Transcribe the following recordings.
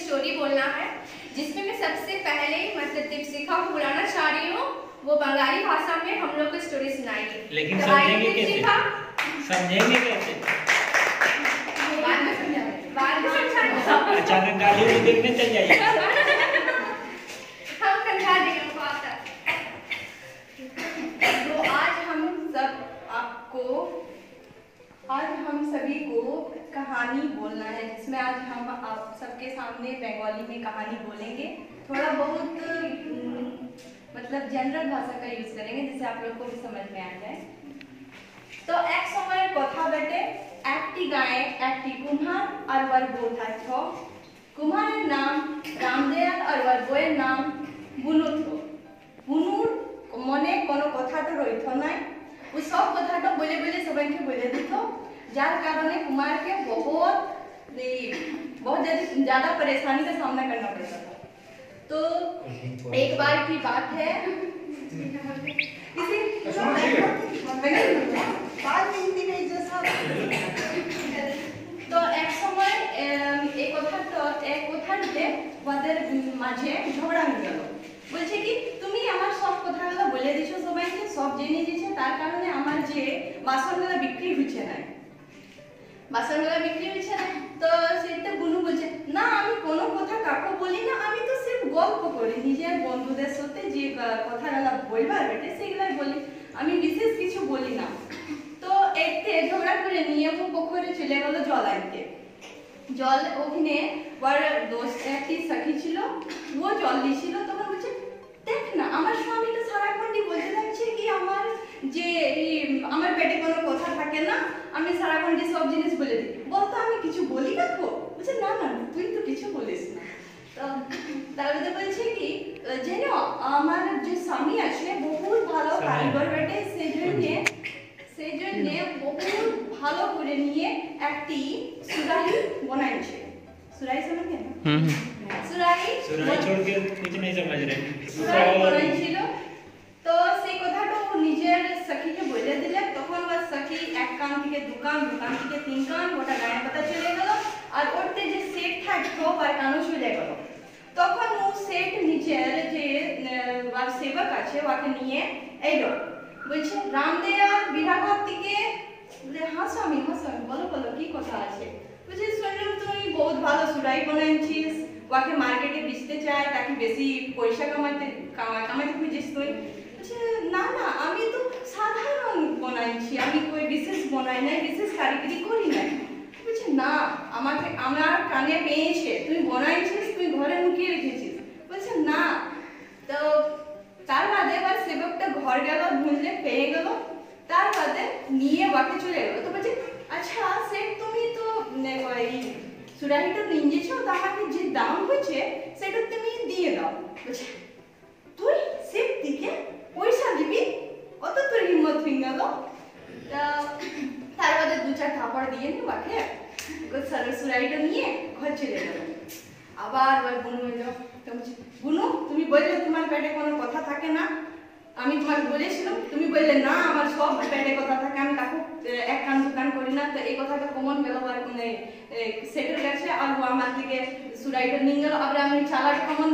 Story बोलना है जिसमें मैं सबसे पहले मतलब दीपशिखा को बुलाना चाह रही हूँ। वो बंगाली भाषा में हम लोग को स्टोरी सुनाएगी। लेकिन समझेंगे कैसे? समझेंगे कैसे? बाद में समझाएंगे। अचानक गाली में देखने चल जाइए। हम समझा देंगे उनको आता। तो आज हम सभी को कहानी बोलना है जिसमें आज हम आप सबके सामने बंगाली में कहानी बोलेंगे। थोड़ा बहुत मतलब जनरल भाषा का यूज करेंगे जिससे आप लोग को भी समझ में आ जाए। तो एक समय कथा बेटे একটি গায়ে একটি কুম্ভার আর ওর বউ থাকতো। কুম্ভারের নাম রামদেয়াল আর ওর বউয়ের নাম বুনু। বুনুর মনে কোনো কথাটা রইতো নাই। वो सब কথাটা বলে বলে সবাইকে বলে দিত, যার কারণে কুমারকে बहुत ज्यादा परेशानी का सामना करना पड़ता था। तो एक बार की बात है, तो एक समय एक কথাতে ওদের মাঝে ঝগড়া হয়ে গেল। বলছে কি তুমি আমার সব কথাগুলো বলে দিছো সবাইকে, সব জেনে দিয়েছে, তার কারণে আমার যে বাসনগুলো বিক্রি হচ্ছে না। তো সেটা বুনু বলছে না আমি কোনো কথা কাকু বলি না, আমি তো সির্ফ গল্প করি নিজের বন্ধুদের সাথে যে কথাগুলো বলবার বেটে সেগুলাই বলি, আমি বিশেষ কিছু বলি না। তো একটু ঝগড়া করে নিয়ে ও পুকুরে চলে গেল জল আনতে। জল ওখানে ওর দোস্ত একটি সখী ছিল, ও জল দিছিল। তখন বলছে দেখ না আমার স্বামীটা সারাক্ষণই বলতে থাকছে কি আমার পেটে কোনো কথা থাকে না, আমি সারাক্ষণ সব জিনিস বলে দিই, বলতো আমি কিছু বলি রাখবো। বলছে না না তুই তো কিছু বলিস না। তো তারপরে বলছে কি যেন আমার যে স্বামী আছে বহুত ভালো কারিগর বেটে, সেই জন্য বহুত ভালো করে নিয়ে একটি সুরাহি বানাইছে। सुराही समझ गए ना? सुराही छोड़ के कुछ नहीं समझ रहे। सुराही বানাইছিল। তো সেই কথাটা ও নিজের সখীকে বলে দিলে। তখন ওর সখী এক কান থেকে দু কান, দু কান থেকে তিন কান, গোটা গায়ে পাতা চলে গেল। আর ওরতে যে সেট থাকতো ওর কানও চলে গেল। তখন ও সেট নিজের যে ওর সেবক আছে ওকে নিয়ে এলো। বলছে রামদেয়াল বিরাঘর থেকে হ্যাঁ স্বামী বলো বলো কি কথা আছে। বলছে শুনলাম তুই বহুত ভালো সুরাই বানাইছিস, ওকে মার্কেটে বেচতে চায় তাকে বেশি পয়সা কামাতে খুঁজিস তুই। বলছে না না আমি তো সাধারণ বানাইছি, আমি কই বিশেষ বানাই নাই, বিশেষ কারিগরি করি নাই। বলছে না আমার কানে পেয়েছে তুই বানাইছিস, তুই ঘরে লুকিয়ে রেখেছিস। বলছে না। তো তার বাদে এবার সেবকটা ঘর গেল, ঢুঁড়লে পেয়ে গেল, তার বাদে নিয়ে ওকে চলে গেল। তো বলছে আচ্ছা সেট তুমি তো সুরাহিটা নিয়েছো, তো আমাকে যে দাম হয়েছে সেটা তুমি দিয়ে দাও। বলছে তুই সেট দিকে পয়সা দিবি, অত তোর হিম্মত হয়ে গেল। তার বাদে দু চার থাপড় দিয়ে নি ওকে, সুরাহিটা নিয়ে ঘর চলে গেল। আবার ওই বুনু এলো। তো বলছে বুনু তুমি বললে তোমার পেটে কোনো কথা থাকে না, আমি তোমাকে বলেছিলাম, তুমি বললে না আমার সব পেটে কথা থাকে, আমি কাকু এক কান দু কান করি না। তো এই কথাটা কমন গেল সেটেল গেছে। আর ও আমার থেকে সুরাইটা নিয়ে গেল। আবার আমি চালাটা কমন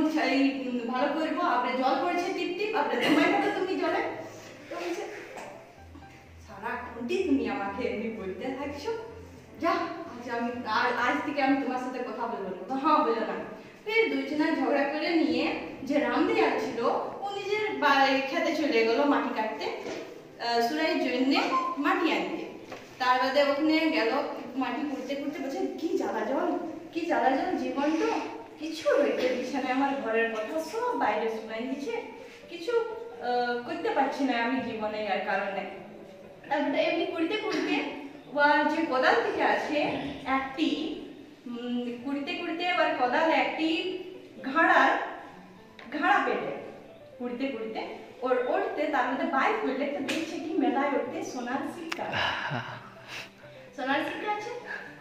ভালো করবো, আবার জল পড়েছে টিপ টিপ, আবার তোমায় হবে তুমি জলে। তো বলছে সারাক্ষণটি তুমি আমাকে এমনি বলতে থাকছো, যা আজ থেকে আমি তোমার সাথে কথা বলবো না। তো হ্যাঁ বললো না। ফের দুইজনা ঝগড়া করে নিয়ে যে রামদেয়াল ছিল ও নিজের খেতে চলে গেল মাটি কাটতে, সুরাইয়ের জন্য মাটি আনতে। তার বাদে ওখানে গেল মাটি করতে করতে বলছে কি জ্বালা জল জীবন তো কিছু রইতে দিচ্ছে না, আমার ঘরের কথা সব বাইরে শোনাই দিচ্ছে, কিছু করতে পারছি না আমি জীবনে আর কারণে। তারপরে এমনি করতে করতে ওর যে কোদাল থেকে আছে একটি কুড়িতে ওর কোদাল একটি ঘাড়া পেটে কুড়িতে ওর ওঠতে তার মধ্যে বাইক করলে তো দেখছে কি মেলায় উঠতে সোনার সিক্কা আছে।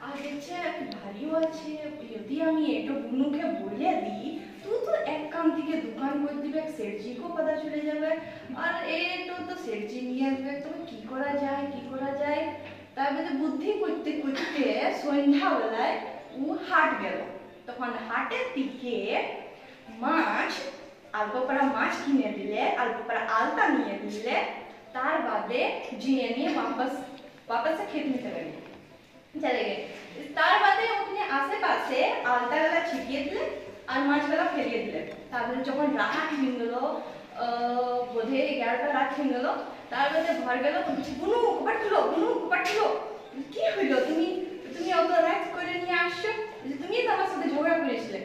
আর দেখছে ভারীও আছে, যদি আমি এটা বুনুকে বলে দিই তুই তো এক কান থেকে দোকান করে দিবে, সেটজিকেও পতা চলে যাবে, আর এটা তো সেটজি নিয়ে আসবে, তবে কি করা যায়। তারপরে বুদ্ধি করতে করতে সন্ধ্যাবেলায় ও হাট গেল। তখন হাট বাটে থেকে মাছ অল্প করে মাছ কিনে দিলে, অল্প করে আলতা নিয়ে দিলে, তার বাদে জিয়ে নিয়ে वापस से खेत में चले गए। তার বাদে ওখানে আশেপাশে আলতাগুলা ছিটিয়ে দিলে আর মাছগুলা ফেলিয়ে দিলে। তারপরে যখন রাত হয়ে গেল, বোধে 11টা রাত হয়ে গেল, তারপরে ঘর গেল, বুনু কপাট খুলো, কি হইলো, তুমি অত রাত করে নিয়ে আসছো, তুমি তো আমার সাথে ঝগড়া করেছিলে।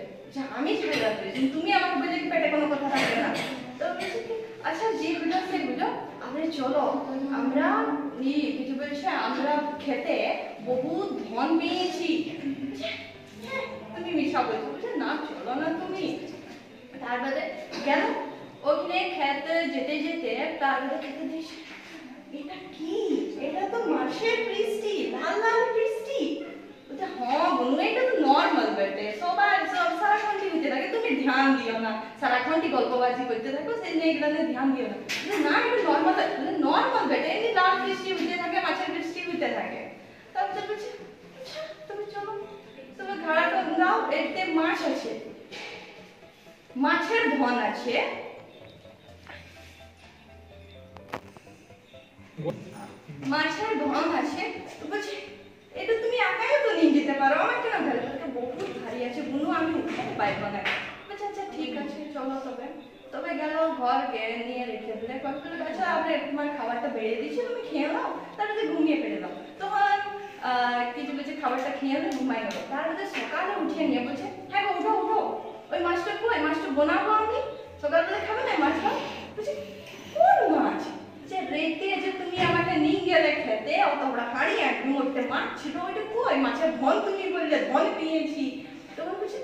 আমি ঝগড়া করেছি, তুমি আমাকে বললে কি পেটে কোনো কথা থাকবে না। তো বলছি কি আচ্ছা যে হলো সেগুলো আমরা চলো, আমরা কিছু বলছে আমরা খেতে বহুত ধন পেয়েছি। তুমি মিশা বলছো, বলছে না চলো না তুমি। তারপরে গেল ওখানে খেতে যেতে যেতে, তারপরে খেতে দিস এটা কি, এটা তো মাছের বৃষ্টি, লাল লাল বৃষ্টি। বলছে হ্যাঁ বনু এটা তো নর্মাল বেটে, সবাই সারাক্ষণটি হতে থাকে, তুমি ধ্যান দিও না, সারাক্ষণটি গল্পবাজি করতে থাকো, সেই নিয়ে এগুলো ধ্যান দিও না। না এটা নর্মাল বেটে, এমনি লাল বৃষ্টি হতে থাকে, মাছের বৃষ্টি হতে থাকে। তারপরে বলছে আচ্ছা তুমি চলো, তুমি ঘাড়াটা নাও, এতে মাছ আছে, মাছের ধন আছে। মাছের ধন আছে, তো বলছে এটা তুমি একাই তো নিয়ে যেতে পারো, আমার কেন ভালো লাগে, বহুত ভারী আছে বুনু, আমি উঠাতে পারবো না। বলছে আচ্ছা ঠিক আছে চলো। তবে গেল ঘর নিয়ে রেখে দিলে, আচ্ছা আপনি তোমার খাবারটা বেড়ে দিচ্ছি, তুমি খেয়ে নাও, তারপরে ঘুমিয়ে ফেলে দাও। তখন কিছু বলছে খাবারটা খেয়ে নাও, ঘুমাই গেল। তারপরে সকালে উঠে নিয়ে বলছে হ্যাঁ গো উঠো, ওই মাছটা কই, মাছটা বোনাবো আমি, সকালবেলা খাবে না মাছটা। বলছে কোন মাছ, যে রেতে যে তুমি আমাকে নিয়ে গেলে খেতে, অত বড় হাড়ি একদম ওইটা মাছ ছিল, ওইটা কই, মাছের ধন তুমি বললে ধন পেয়েছি। তখন বলছে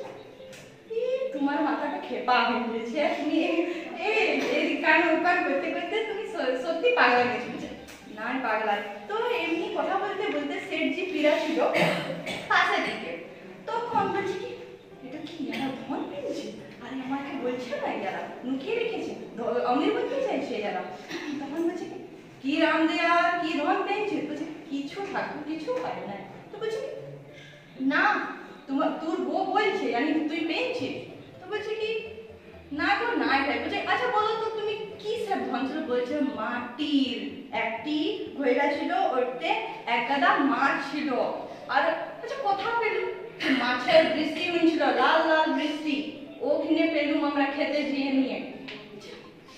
তোমার মাথাটা খেপা হয়ে গেছে, তুমি এই কান ওকান করতে করতে তুমি সত্যি পাগলা গেছো। না পাগলা, তো এমনি কথা বলতে বলতে সেটজি ফিরা ছিল পাশে দিকে। তখন বলছি কি এটা কি এরা ধন পেয়েছে, আরে আমাকে বলছে না এরা লুকিয়ে রেখেছে, অমির বলতে চাইছে এরা। তখন বলছে কি রাম দেয়া কি ধন পেয়েছে, বলছে কিছু পাই না। তো বলছে না তোর বউ বলছে জানি তুই পেয়েছিস। তো বলছে কি না গো না এটাই। বলছে আচ্ছা বলো তো তুমি কি সব ধন ছিল। বলছে মাটির একটি ঘোড়া ছিল, ওতে একগাদা মাছ ছিল। আর আচ্ছা কোথাও পেলুম, মাছের বৃষ্টি হয়েছিল, লাল লাল বৃষ্টি, ওখানে পেলুম আমরা খেতে যেয়ে নিয়ে।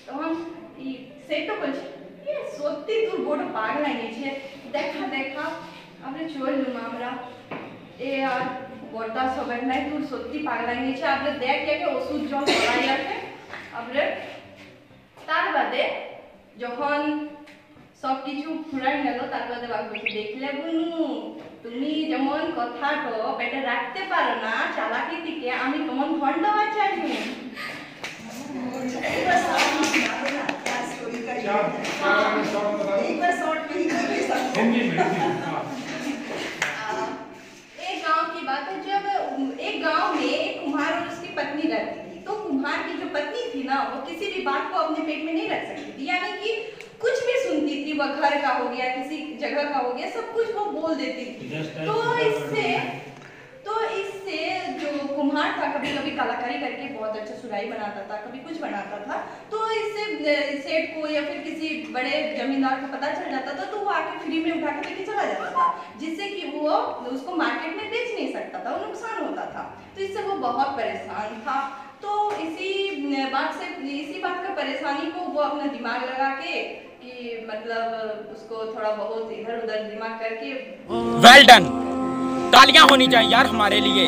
তখন সেটা বলছে সত্যি তোর বড় পাগলা গেছে, দেখা আমরা চললুম আমরা, এ আর বরদাস্ত হবে নাই, তোর সত্যি পাগলা গেছে, আমরা দেখ একে ওষুধ জল করাই আছে। আমরা তার বাদে যখন সব কিছু ফুরাই গেল, তার বাদে বাবু বলছে দেখলে বুনু তুমি যেমন কথাটো পেটে রাখতে পারো না চালাকি থেকে, আমি কেমন ভণ্ড হয়ে চাইছি। एक गांव की बात है, जब एक गांव में एक कुम्हार और उसकी पत्नी रहती थी। तो कुम्हार की जो पत्नी थी ना, वो किसी भी बात को अपने पेट में नहीं रख सकती थी, यानी कि कुछ भी सुनती थी, वह घर का हो गया, किसी जगह का हो गया, सब कुछ वो बोल देती थी। तो इससे जो कुम्हार था कभी कभी कलाकारी करके बहुत अच्छा सुराही बनाता था, कभी कुछ बनाता था। तो इससे सेठ को या फिर किसी बड़े जमींदार को पता चल जाता था, तो वो आके फ्री में उठा के लेके चला जाता था, जिससे कि वो उसको मार्केट में बेच नहीं सकता था, वो नुकसान होता था। तो इससे वो बहुत परेशान था। तो इसी बात का परेशानी को वो अपना दिमाग लगा के कि मतलब उसको थोड़ा बहुत इधर उधर दिमाग करके वेल डन, तालियां होनी चाहिए यार हमारे लिए।